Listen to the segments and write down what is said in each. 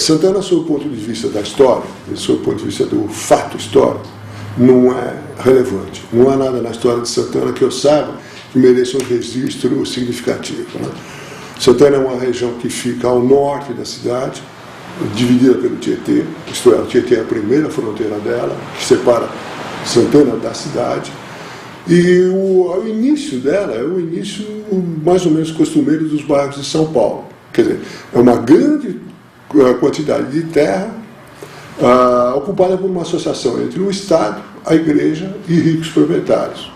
Santana, sob o ponto de vista da história, sob o ponto de vista do fato histórico, não é relevante. Não há nada na história de Santana que eu saiba que mereça um registro significativo, né? Santana é uma região que fica ao norte da cidade, dividida pelo Tietê, isto é, o Tietê é a primeira fronteira dela, que separa Santana da cidade, e o início dela é o início mais ou menos costumeiro dos bairros de São Paulo. Quer dizer, é uma grande quantidade de terra ocupada por uma associação entre o Estado, a Igreja e ricos proprietários.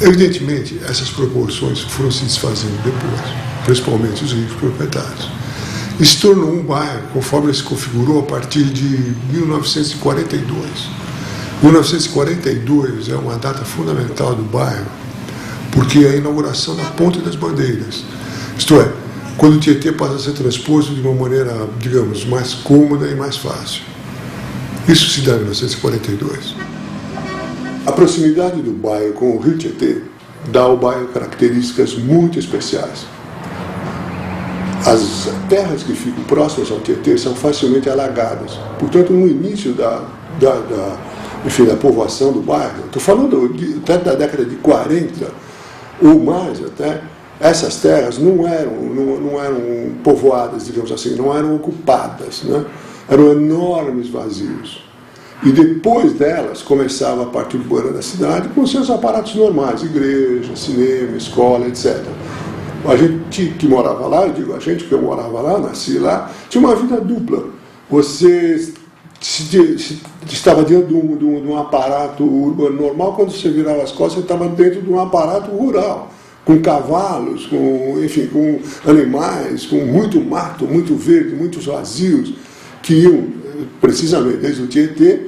Evidentemente, essas proporções foram se desfazendo depois, principalmente os ricos proprietários. E se tornou um bairro, conforme ele se configurou a partir de 1942. 1942 é uma data fundamental do bairro, porque é a inauguração da Ponte das Bandeiras. Isto é, quando o Tietê passa a ser transposto de uma maneira, digamos, mais cômoda e mais fácil. Isso se dá em 1942. A proximidade do bairro com o rio Tietê dá ao bairro características muito especiais. As terras que ficam próximas ao Tietê são facilmente alagadas. Portanto, no início da povoação do bairro, estou falando até da década de 40 ou mais até, essas terras não eram povoadas, digamos assim, não eram ocupadas, né? Eram enormes vazios. E depois delas começava a parte urbana da cidade com seus aparatos normais, igreja, cinema, escola, etc. A gente que morava lá, eu digo a gente que eu morava lá, nasci lá, tinha uma vida dupla. Você estava dentro de um aparato urbano normal, quando você virava as costas, você estava dentro de um aparato rural, com cavalos, com animais, com muito mato, muito verde, muitos vazios, que iam precisamente desde o Tietê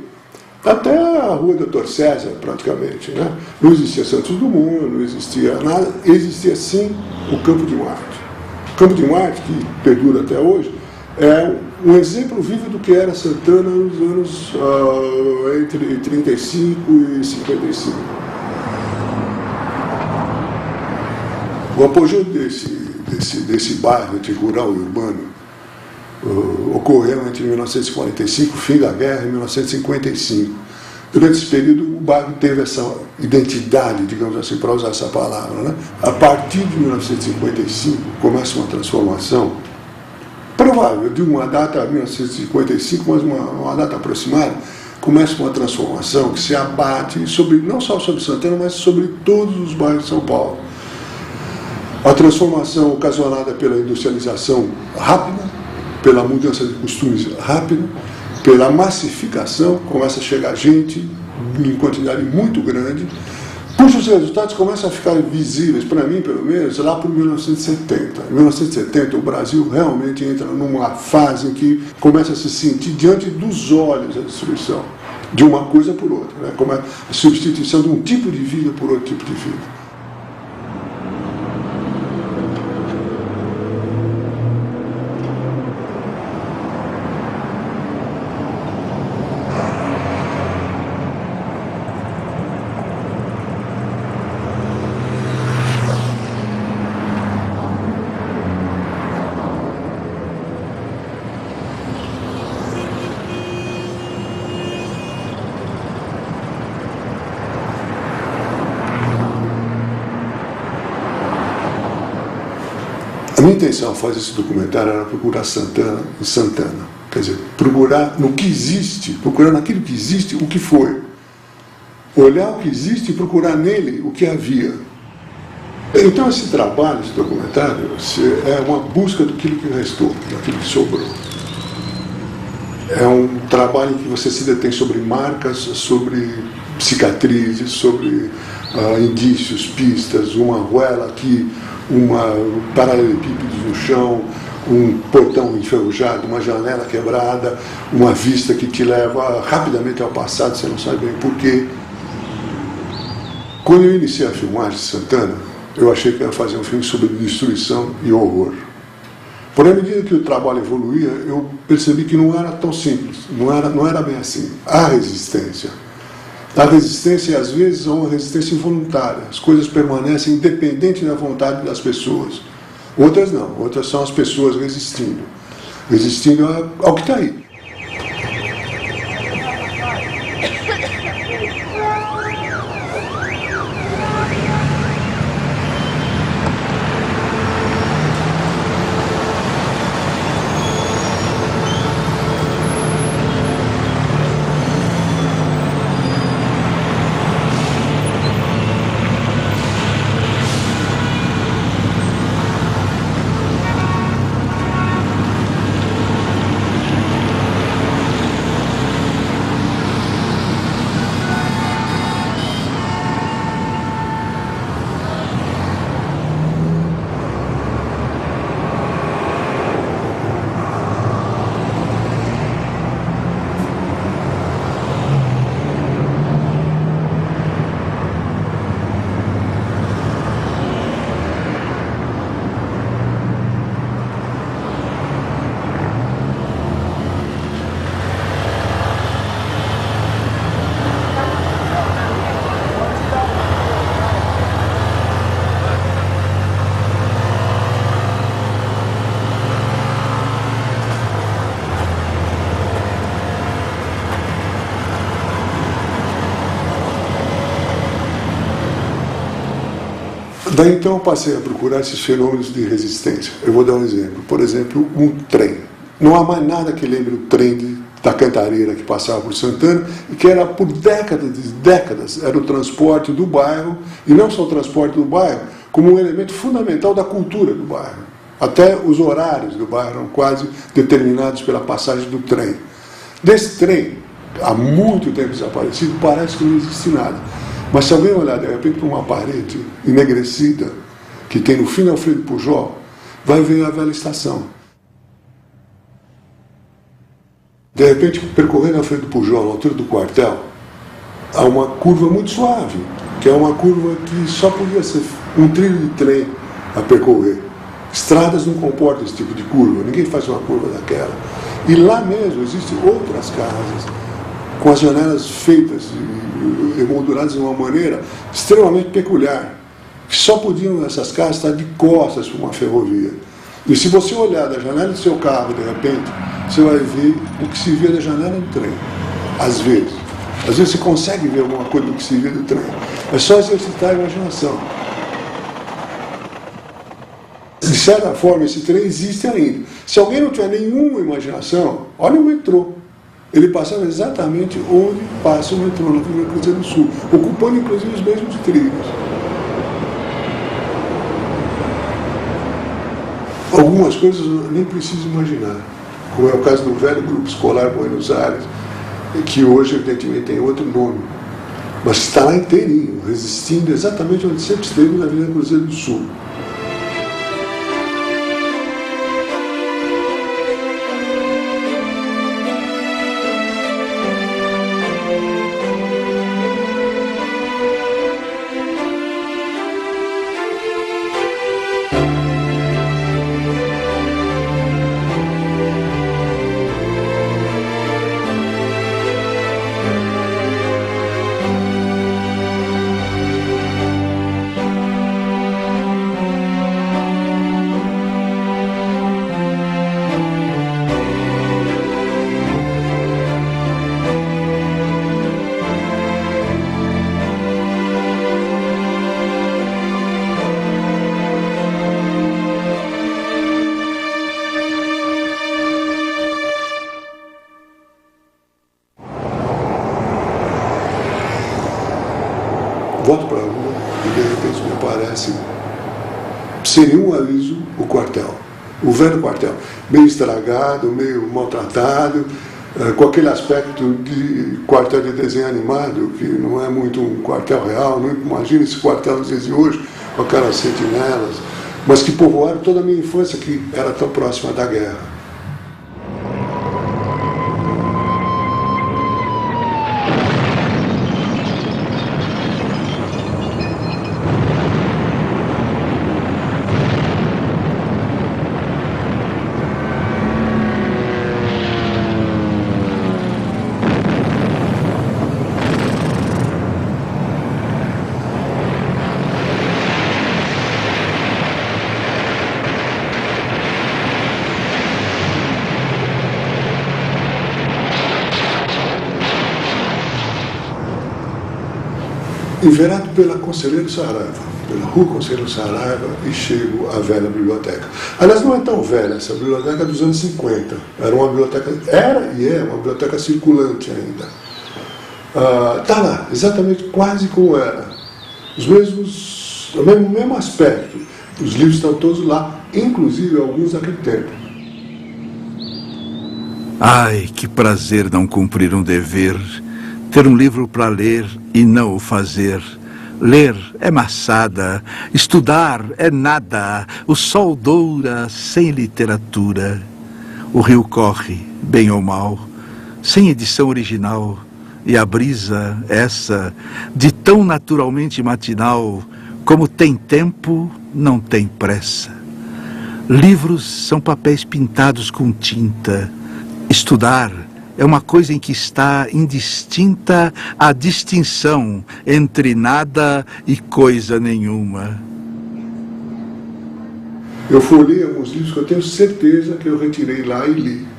até a rua Doutor César, praticamente, né? Não existia Santos Dumont, não existia nada, existia sim o Campo de Marte. O Campo de Marte, que perdura até hoje, é um exemplo vivo do que era Santana nos anos entre 35 e 55. O apogeu desse bairro entre rural e urbano ocorreu entre 1945, fim da guerra, e 1955. Durante esse período, o bairro teve essa identidade, digamos assim, para usar essa palavra, né? A partir de 1955, começa uma transformação provável, de uma data 1955, mas uma data aproximada, começa uma transformação que se abate não só sobre Santana, mas sobre todos os bairros de São Paulo. A transformação ocasionada pela industrialização rápida, pela mudança de costumes rápida, pela massificação, começa a chegar gente em quantidade muito grande, cujos resultados começam a ficar visíveis, para mim pelo menos, lá por 1970. Em 1970 o Brasil realmente entra numa fase em que começa a se sentir diante dos olhos a destruição de uma coisa por outra, né? Como a substituição de um tipo de vida por outro tipo de vida. A minha intenção ao fazer esse documentário era procurar Santana em Santana. Quer dizer, procurar no que existe, procurar naquilo que existe o que foi. Olhar o que existe e procurar nele o que havia. Então esse trabalho, esse documentário, é uma busca daquilo que restou, daquilo que sobrou. É um trabalho em que você se detém sobre marcas, sobre cicatrizes, sobre indícios, pistas, uma arruela aqui, paralelepípedos no chão, um portão enferrujado, uma janela quebrada, uma vista que te leva rapidamente ao passado, você não sabe bem porquê. Quando eu iniciei a filmagem de Santana, eu achei que ia fazer um filme sobre destruição e horror. Porém, à medida que o trabalho evoluía, eu percebi que não era tão simples, não era bem assim. Há resistência. A resistência, às vezes, é uma resistência involuntária. As coisas permanecem independente da vontade das pessoas. Outras não, outras são as pessoas resistindo. resistindo ao que está aí. Daí então eu passei a procurar esses fenômenos de resistência. Eu vou dar um exemplo. Por exemplo, um trem. Não há mais nada que lembre o trem da Cantareira que passava por Santana e que era por décadas, era o transporte do bairro, e não só o transporte do bairro, como um elemento fundamental da cultura do bairro. Até os horários do bairro eram quase determinados pela passagem do trem. Desse trem, há muito tempo desaparecido, parece que não existe nada. Mas se alguém olhar de repente para uma parede enegrecida que tem no fim da Alfredo Pujol, vai ver a velha estação. De repente, percorrendo a Alfredo Pujol, na altura do quartel, há uma curva muito suave, que é uma curva que só podia ser um trilho de trem a percorrer. Estradas não comportam esse tipo de curva, ninguém faz uma curva daquela. E lá mesmo existem outras casas, com as janelas feitas e emolduradas de uma maneira extremamente peculiar, que só podiam essas casas estar de costas para uma ferrovia. E se você olhar da janela do seu carro, de repente, você vai ver o que se vê da janela do trem. Às vezes você consegue ver alguma coisa do que se vê do trem. É só exercitar a imaginação. De certa forma, esse trem existe ainda. Se alguém não tiver nenhuma imaginação, olha o metrô. Ele passava exatamente onde passa o metrô, na Avenida Cruzeiro do Sul, ocupando inclusive os mesmos trilhos. Algumas coisas eu nem preciso imaginar, como é o caso do velho Grupo Escolar Buenos Aires, que hoje, evidentemente, tem outro nome, mas está lá inteirinho, resistindo exatamente onde sempre esteve, na Avenida Cruzeiro do Sul. Volto para a rua e de repente me aparece, sem nenhum aviso, o quartel. O velho quartel, meio estragado, meio maltratado, com aquele aspecto de quartel de desenho animado, que não é muito um quartel real, não imagina esse quartel nos dias de hoje, com aquelas sentinelas, mas que povoaram toda a minha infância, que era tão próxima da guerra. enverado pela Conselheiro Saraiva, pela Rua Conselheiro Saraiva, e chego à velha biblioteca. Aliás, não é tão velha, essa biblioteca é dos anos 50. Era uma biblioteca, era e é uma biblioteca circulante ainda. Está lá, exatamente quase como era. Os mesmos, o mesmo aspecto. Os livros estão todos lá, inclusive alguns daquele tempo. Ai, que prazer não cumprir um dever, ter um livro para ler e não o fazer. Ler é maçada, estudar é nada, o sol doura sem literatura. O rio corre, bem ou mal, sem edição original, e a brisa, essa, de tão naturalmente matinal, como tem tempo, não tem pressa. Livros são papéis pintados com tinta. Estudar é uma coisa em que está indistinta a distinção entre nada e coisa nenhuma. Eu folhei alguns livros que eu tenho certeza que eu retirei lá e li.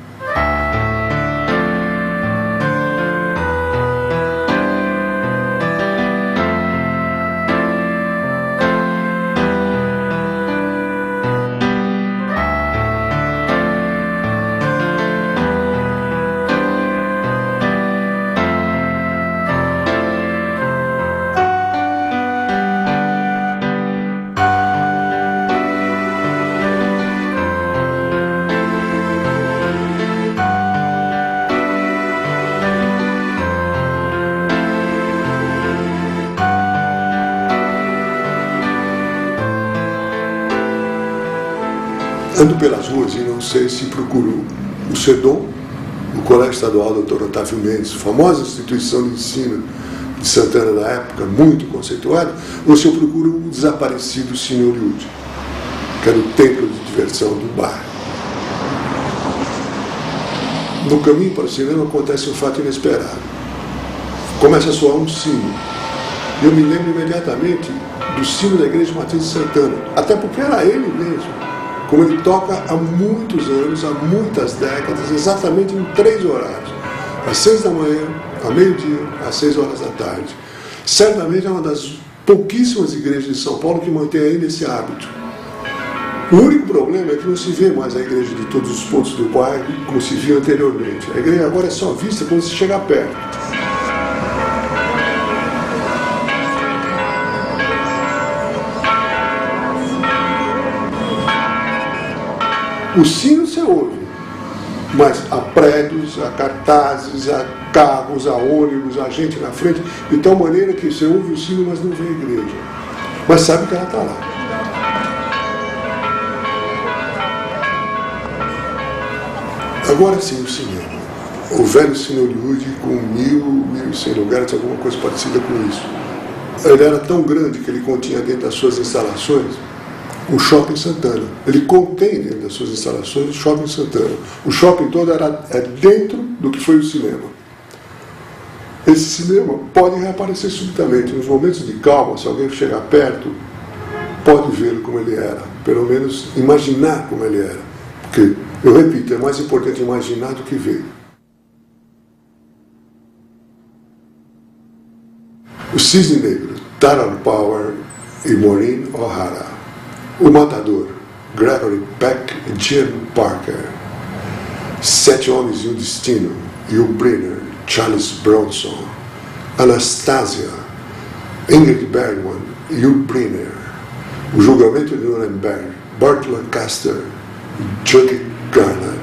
Ando pelas ruas e não sei se procuro o CEDOM, o Colégio Estadual Dr. Otávio Mendes, famosa instituição de ensino de Santana da época, muito conceituada, ou se eu procuro o desaparecido Cine Hollywood, que era o templo de diversão do bairro. No caminho para o cinema acontece um fato inesperado. Começa a soar um sino. E eu me lembro imediatamente do sino da Igreja Matriz de Santana, até porque era ele mesmo. Como ele toca há muitos anos, há muitas décadas, exatamente em 3 horários. Às 6 da manhã, ao meio-dia, às 6 horas da tarde. Certamente é uma das pouquíssimas igrejas de São Paulo que mantém ainda esse hábito. O único problema é que não se vê mais a igreja de todos os pontos do bairro como se via anteriormente. A igreja agora é só vista quando se chega perto. O sino você ouve, mas há prédios, há cartazes, há carros, há ônibus, há gente na frente, de tal maneira que você ouve o sino, mas não vê a igreja. Mas sabe que ela está lá. Agora sim, o cinema. O velho Cine Hollywood com 1.100 lugares, alguma coisa parecida com isso. Ele era tão grande que ele continha dentro das suas instalações o Shopping Santana. Ele contém dentro das suas instalações o Shopping Santana. O shopping todo é dentro do que foi o cinema. Esse cinema pode reaparecer subitamente. Nos momentos de calma, se alguém chegar perto, pode vê-lo como ele era. Pelo menos imaginar como ele era. Porque, eu repito, é mais importante imaginar do que ver. O Cisne Negro, Tara Power e Maureen O'Hara. O Matador, Gregory Peck e Jim Parker. 7 Homens e um Destino, Yul Brynner, Charles Bronson. Anastasia, Ingrid Bergman e Yul Brynner. O Julgamento de Nuremberg, Burt Lancaster e Judith Garland.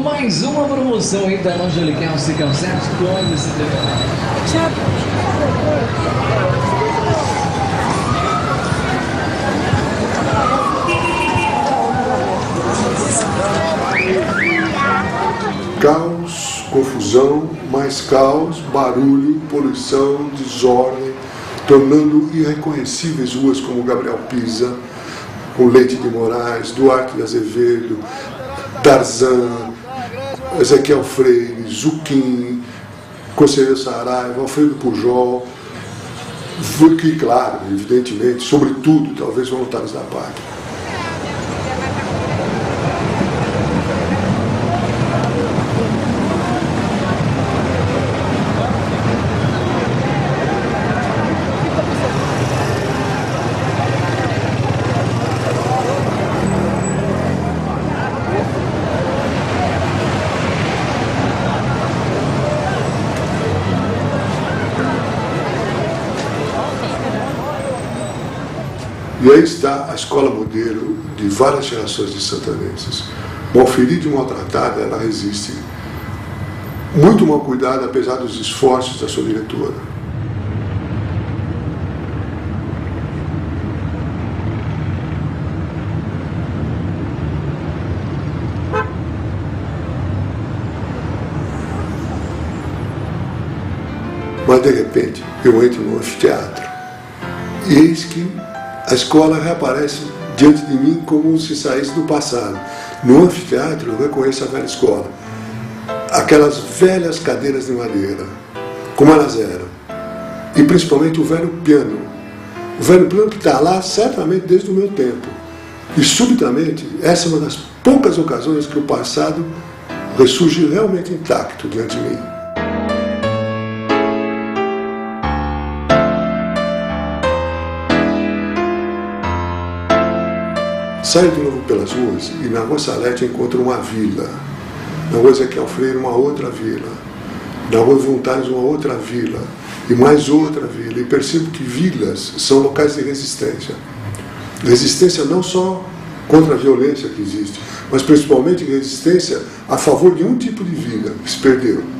Mais uma promoção aí da Angelical Cicancete com esse Caos, confusão, mais caos, barulho, poluição, desordem, tornando irreconhecíveis ruas como Gabriel Pisa, com Leite de Moraes, Duarte de Azevedo, Tarzan, Ezequiel Freire, Zucchini, Conselheiro Saraiva, Alfredo Pujol, que, claro, evidentemente, sobretudo, talvez voluntários da pátria. E aí está a escola modelo de várias gerações de santanenses. Mal ferida e maltratada, ela resiste. Muito mal cuidada, apesar dos esforços da sua diretora. Mas, de repente, eu entro no anfiteatro. E eis que a escola reaparece diante de mim como se saísse do passado. No anfiteatro eu reconheço a velha escola. Aquelas velhas cadeiras de madeira, como elas eram. E principalmente o velho piano. O velho piano que está lá certamente desde o meu tempo. E subitamente, essa é uma das poucas ocasiões que o passado ressurge realmente intacto diante de mim. Saio de novo pelas ruas e na Rua Salete encontro uma vila. Na Rua Ezequiel Freire, uma outra vila. Na Rua Voluntários, uma outra vila. E mais outra vila. E percebo que vilas são locais de resistência. Resistência não só contra a violência que existe, mas principalmente resistência a favor de um tipo de vida que se perdeu.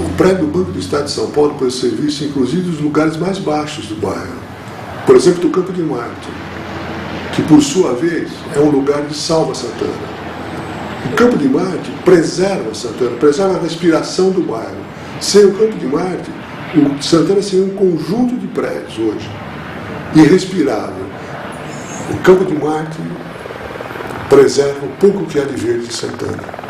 O prédio do Banco do Estado de São Paulo pode ser visto, inclusive, nos lugares mais baixos do bairro. Por exemplo, do Campo de Marte, que, por sua vez, é um lugar de salva Santana. O Campo de Marte preserva Santana, preserva a respiração do bairro. Sem o Campo de Marte, o Santana seria um conjunto de prédios hoje, irrespirável. O Campo de Marte preserva o pouco que há de verde de Santana.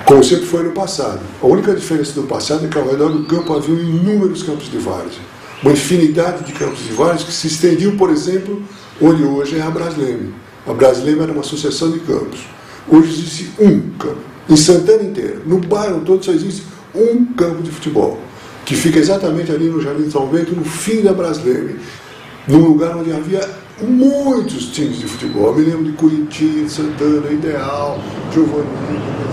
Como sempre foi no passado. A única diferença do passado é que ao redor do campo havia inúmeros campos de várzea. Uma infinidade de campos de várzea que se estendiam, por exemplo, onde hoje é a Brasleme. A Brasleme era uma associação de campos. Hoje existe um campo. Em Santana inteira, no bairro todo, só existe um campo de futebol, que fica exatamente ali no Jardim São Bento, no fim da Brasleme, num lugar onde havia muitos times de futebol. Eu me lembro de Curitiba, Santana, Ideal, Giovanni.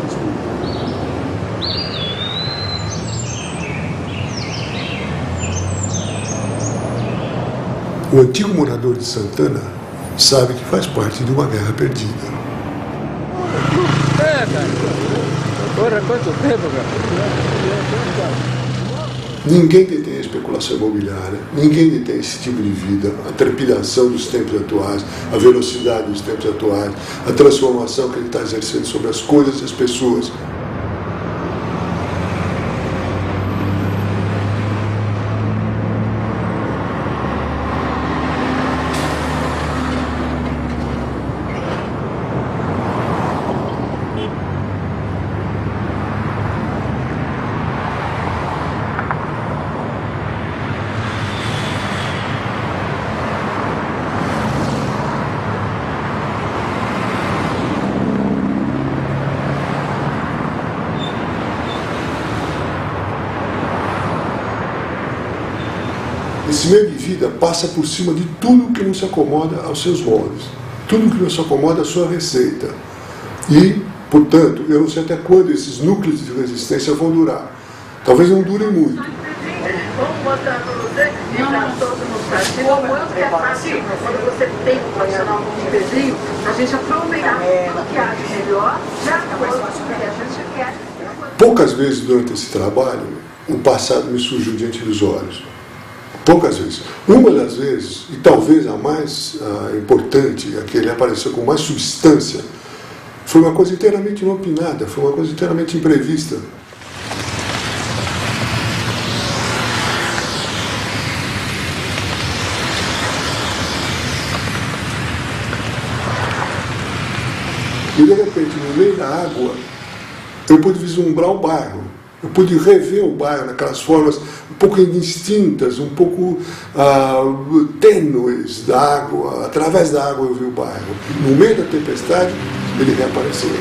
O antigo morador de Santana sabe que faz parte de uma guerra perdida. Cara. Porra, quanto tempo, cara? Ninguém detém a especulação imobiliária, ninguém detém esse tipo de vida, a trepidação dos tempos atuais, a velocidade dos tempos atuais, a transformação que ele está exercendo sobre as coisas e as pessoas. Esse meio de vida passa por cima de tudo que não se acomoda aos seus moldes, tudo que não se acomoda à sua receita. E, portanto, eu não sei até quando esses núcleos de resistência vão durar. Talvez não durem muito. Vamos botar para você que está todo mundo. Quanto é fácil, quando você tem um profissional como o Pedrinho, a gente aproveitar tudo que há de melhor, de acordo com o que a gente quer. Poucas vezes durante esse trabalho, o passado me surgiu diante dos olhos. Poucas vezes. Uma das vezes, e talvez a mais importante, a que ele apareceu com mais substância, foi uma coisa inteiramente inopinada, foi uma coisa inteiramente imprevista. E de repente, no meio da água, eu pude vislumbrar o bairro. Eu pude rever o bairro naquelas formas um pouco indistintas, um pouco tênues da água. Através da água eu vi o bairro. No meio da tempestade, ele reapareceu.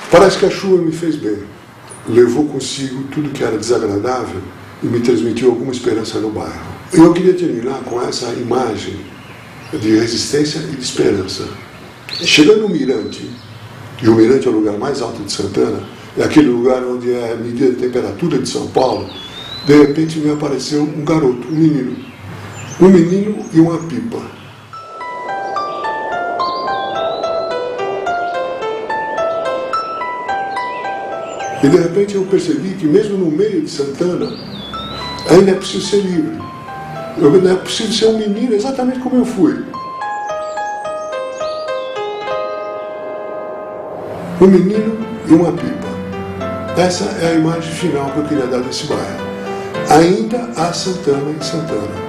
Parece que a chuva me fez bem. Levou consigo tudo que era desagradável e me transmitiu alguma esperança no bairro. E eu queria terminar com essa imagem de resistência e de esperança. Chegando no Mirante, e o Mirante é o lugar mais alto de Santana, é aquele lugar onde é medida a temperatura de São Paulo, de repente me apareceu um garoto, um menino. Um menino e uma pipa. E de repente eu percebi que mesmo no meio de Santana, ainda é possível ser livre. Ainda é possível ser um menino exatamente como eu fui. Um menino e uma pipa. Essa é a imagem final que eu queria dar desse bairro. Ainda há Santana em Santana.